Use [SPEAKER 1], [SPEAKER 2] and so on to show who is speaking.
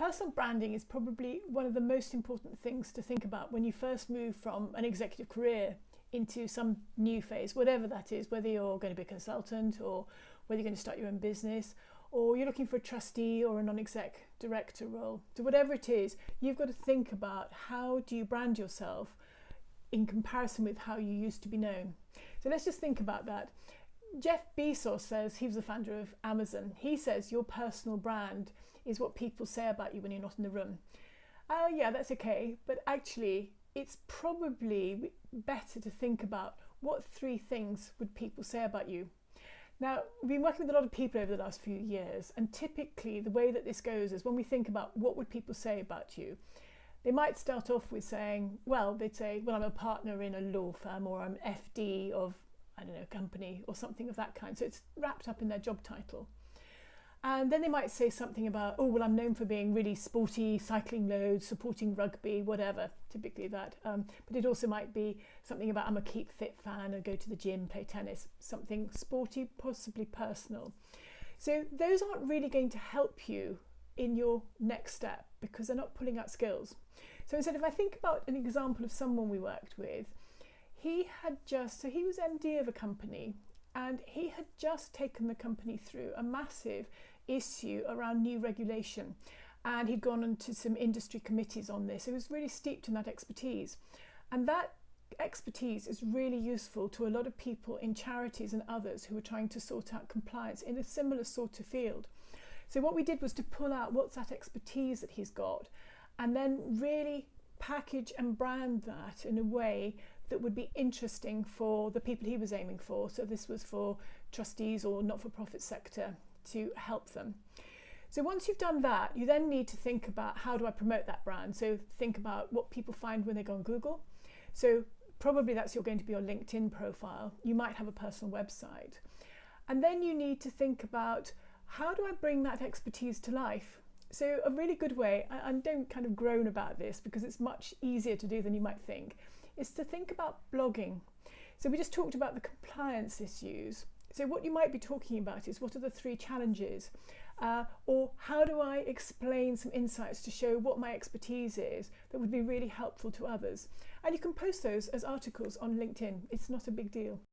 [SPEAKER 1] Personal branding is probably one of the most important things to think about when you first move from an executive career into some new phase, whatever that is, whether you're going to be a consultant or whether you're going to start your own business or you're looking for a trustee or a non-exec director role. So whatever it is, you've got to think about how do you brand yourself in comparison with how you used to be known. So let's just think about that. Jeff Bezos says, he was the founder of Amazon, he says your personal brand is what people say about you when you're not in the room. Yeah, that's okay, but actually it's probably better to think about what 3 things would people say about you. Now, we've been working with a lot of people over the last few years, and typically the way that this goes is when we think about what would people say about you, they might start off with saying, well, they'd say, well, I'm a partner in a law firm, or I'm FD of, I don't know, a company or something of that kind. So it's wrapped up in their job title. And then they might say something about, oh, well, I'm known for being really sporty, cycling loads, supporting rugby, whatever, typically that. But it also might be something about, I'm a Keep Fit fan, I go to the gym, play tennis, something sporty, possibly personal. So those aren't really going to help you in your next step because they're not pulling out skills. So instead, if I think about an example of someone we worked with, he was MD of a company, and he had just taken the company through a massive issue around new regulation, and he'd gone into some industry committees on this. He was really steeped in that expertise, and that expertise is really useful to a lot of people in charities and others who are trying to sort out compliance in a similar sort of field. So what we did was to pull out what's that expertise that he's got, and then really package and brand that in a way that would be interesting for the people he was aiming for. So this was for trustees or not-for-profit sector to help them. So once you've done that, you then need to think about how do I promote that brand? So think about what people find when they go on Google. So probably that's going to be your LinkedIn profile. You might have a personal website. And then you need to think about how do I bring that expertise to life? So a really good way, and don't kind of groan about this because it's much easier to do than you might think, is to think about blogging. So we just talked about the compliance issues. So what you might be talking about is what are the 3 challenges? Or how do I explain some insights to show what my expertise is that would be really helpful to others? And you can post those as articles on LinkedIn. It's not a big deal.